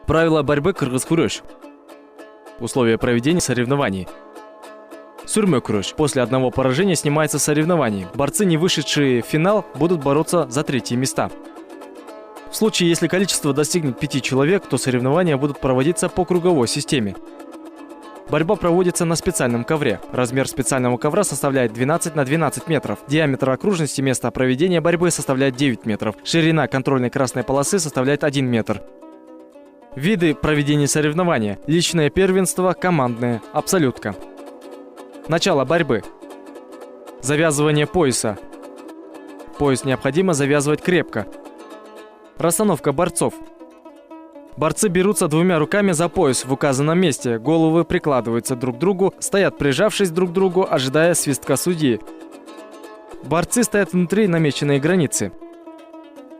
Правила борьбы кыргыз-күреш. Условия проведения соревнований. Сүрмө-күреш. После одного поражения снимается соревнований. Борцы, не вышедшие в финал, будут бороться за третьи места. В случае, если количество достигнет 5 человек, то соревнования будут проводиться по круговой системе. Борьба проводится на специальном ковре. Размер специального ковра составляет 12 на 12 метров. Диаметр окружности места проведения борьбы составляет 9 метров. Ширина контрольной красной полосы составляет 1 метр. Виды проведения соревнования. Личное первенство, командное, абсолютка. Начало борьбы. Завязывание пояса. Пояс необходимо завязывать крепко. Расстановка борцов. Борцы берутся двумя руками за пояс в указанном месте, головы прикладываются друг к другу, стоят прижавшись друг к другу, ожидая свистка судьи. Борцы стоят внутри намеченной границы.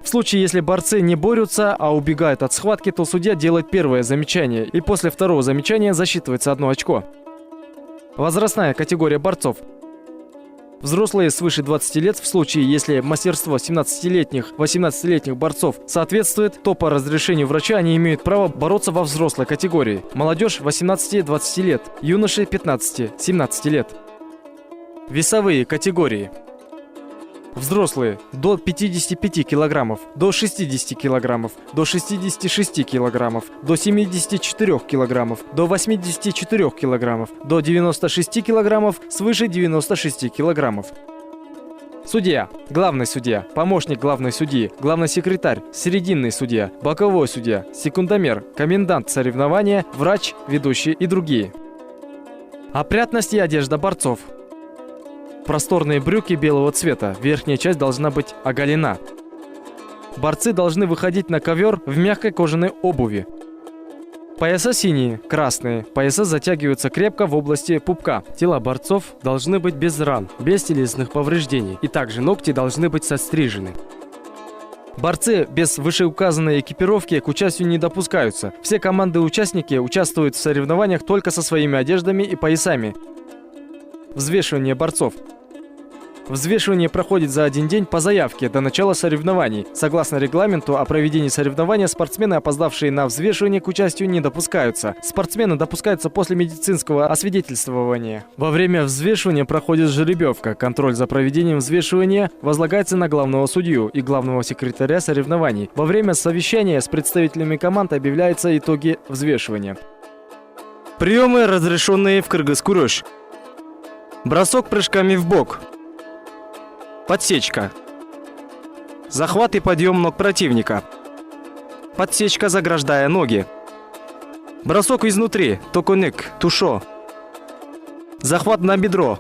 В случае, если борцы не борются, а убегают от схватки, то судья делает первое замечание, и после второго замечания засчитывается 1 очко. Возрастная категория борцов. Взрослые свыше 20 лет, в случае, если мастерство 17-18-летних борцов соответствует, то по разрешению врача они имеют право бороться во взрослой категории. Молодежь 18-20 лет, юноши 15-17 лет. Весовые категории. Взрослые до 55 килограммов, до 60 килограммов, до 66 килограммов, до 74 килограммов, до 84 килограммов, до 96 килограммов, свыше 96 килограммов. Судья, главный судья, помощник главной судьи, главный секретарь, серединный судья, боковой судья, секундомер, комендант соревнования, врач, ведущий и другие. Опрятность и одежда борцов. Просторные брюки белого цвета, верхняя часть должна быть оголена. Борцы должны выходить на ковер в мягкой кожаной обуви. Пояса синие, красные, пояса затягиваются крепко в области пупка. Тела борцов должны быть без ран, без телесных повреждений, и также ногти должны быть сострижены. Борцы без вышеуказанной экипировки к участию не допускаются. Все команды-участники участвуют в соревнованиях только со своими одеждами и поясами. Взвешивание борцов. Взвешивание проходит за 1 день по заявке до начала соревнований. Согласно регламенту о проведении соревнования, спортсмены, опоздавшие на взвешивание, к участию не допускаются. Спортсмены допускаются после медицинского освидетельствования. Во время взвешивания проходит жеребьевка. Контроль за проведением взвешивания возлагается на главного судью и главного секретаря соревнований. Во время совещания с представителями команд объявляются итоги взвешивания. Приемы, разрешенные в кыргыз-күреш. Бросок прыжками в бок. Подсечка. Захват и подъем ног противника. Подсечка, заграждая ноги. Бросок изнутри, токоник, тушо. Захват на бедро.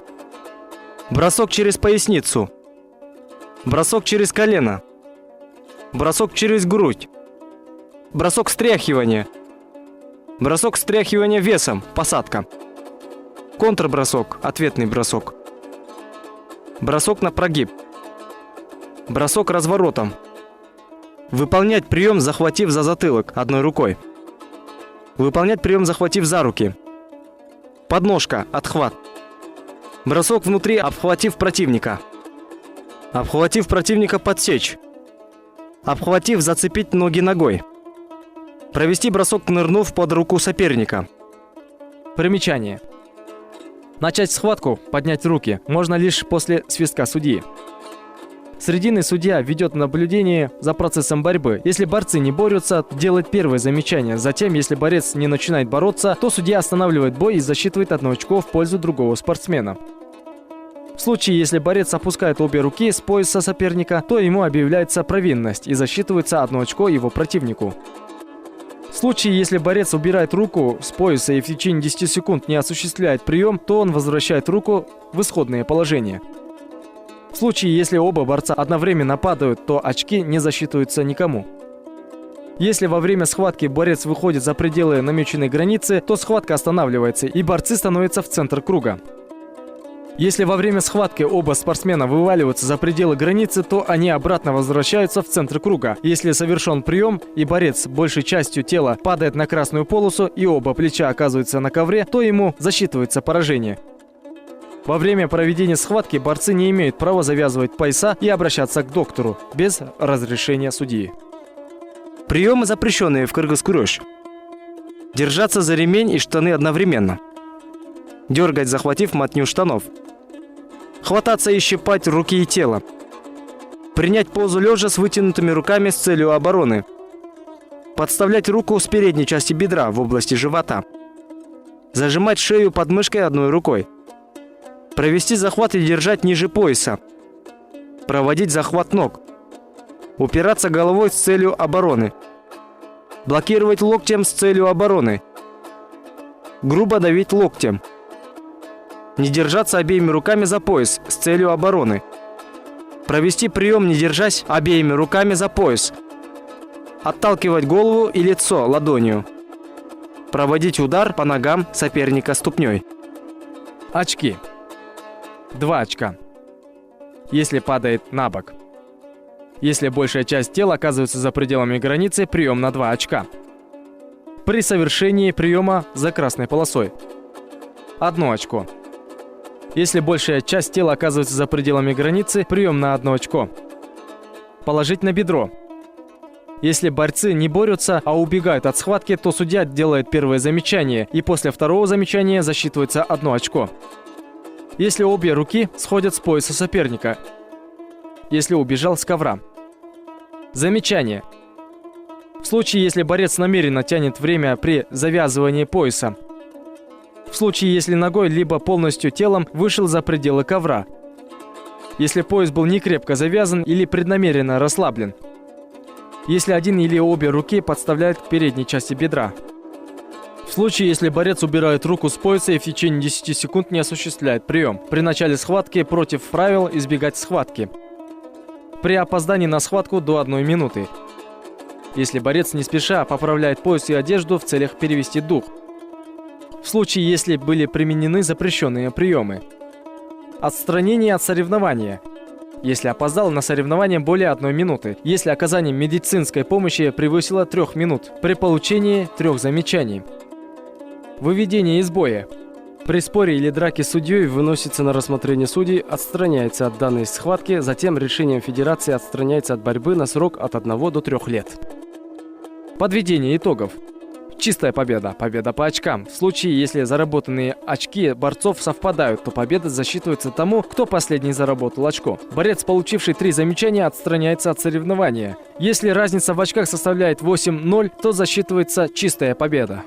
Бросок через поясницу. Бросок через колено. Бросок через грудь. Бросок встряхивания. Бросок встряхивания весом, посадка. Контрбросок, ответный бросок. Бросок на прогиб. Бросок разворотом. Выполнять прием, захватив за затылок одной рукой. Выполнять прием, захватив за руки. Подножка, отхват. Бросок внутри, обхватив противника. Обхватив противника, подсечь. Обхватив, зацепить ноги ногой. Провести бросок, нырнув под руку соперника. Примечание. Начать схватку, поднять руки можно лишь после свистка судьи. Срединный судья ведет наблюдение за процессом борьбы. Если борцы не борются, делает первое замечание. Затем, если борец не начинает бороться, то судья останавливает бой и засчитывает 1 очко в пользу другого спортсмена. В случае, если борец опускает обе руки с пояса соперника, то ему объявляется провинность и засчитывается 1 очко его противнику. В случае, если борец убирает руку с пояса и в течение 10 секунд не осуществляет прием, то он возвращает руку в исходное положение. В случае, если оба борца одновременно падают, то очки не засчитываются никому. Если во время схватки борец выходит за пределы намеченной границы, то схватка останавливается и борцы становятся в центр круга. Если во время схватки оба спортсмена вываливаются за пределы границы, то они обратно возвращаются в центр круга. Если совершен прием и борец большей частью тела падает на красную полосу и оба плеча оказываются на ковре, то ему засчитывается поражение. Во время проведения схватки борцы не имеют права завязывать пояса и обращаться к доктору без разрешения судьи. Приемы, запрещенные в кыргыз-күреш. Держаться за ремень и штаны одновременно. Дергать, захватив мотню штанов. Хвататься и щипать руки и тело. Принять позу лежа с вытянутыми руками с целью обороны. Подставлять руку с передней части бедра в области живота. Зажимать шею под мышкой одной рукой. Провести захват и держать ниже пояса. Проводить захват ног. Упираться головой с целью обороны. Блокировать локтем с целью обороны. Грубо давить локтем. Не держаться обеими руками за пояс с целью обороны. Провести прием, не держась обеими руками за пояс. Отталкивать голову и лицо ладонью. Проводить удар по ногам соперника ступней. Очки. 2 очка. Если падает на бок. Если большая часть тела оказывается за пределами границы, прием на 2 очка. При совершении приема за красной полосой. 1 очко. Если большая часть тела оказывается за пределами границы, прием на 1 очко. Положить на бедро. Если борцы не борются, а убегают от схватки, то судья делает первое замечание, и после второго замечания засчитывается 1 очко. Если обе руки сходят с пояса соперника. Если убежал с ковра. Замечание. В случае, если борец намеренно тянет время при завязывании пояса. В случае, если ногой либо полностью телом вышел за пределы ковра. Если пояс был не крепко завязан или преднамеренно расслаблен. Если один или обе руки подставляют к передней части бедра. В случае, если борец убирает руку с пояса и в течение 10 секунд не осуществляет прием. При начале схватки против правил избегать схватки. При опоздании на схватку до 1 минуты. Если борец не спеша поправляет пояс и одежду в целях перевести дух. В случае, если были применены запрещенные приемы. Отстранение от соревнования. Если опоздал на соревнование более 1 минуты. Если оказание медицинской помощи превысило 3 минут. При получении 3 замечаний. Выведение из боя. При споре или драке с судьей выносится на рассмотрение судей, отстраняется от данной схватки, затем решением федерации отстраняется от борьбы на срок от 1 до 3 лет. Подведение итогов. Чистая победа. Победа по очкам. В случае, если заработанные очки борцов совпадают, то победа засчитывается тому, кто последний заработал очко. Борец, получивший 3 замечания, отстраняется от соревнования. Если разница в очках составляет 8-0, то засчитывается чистая победа.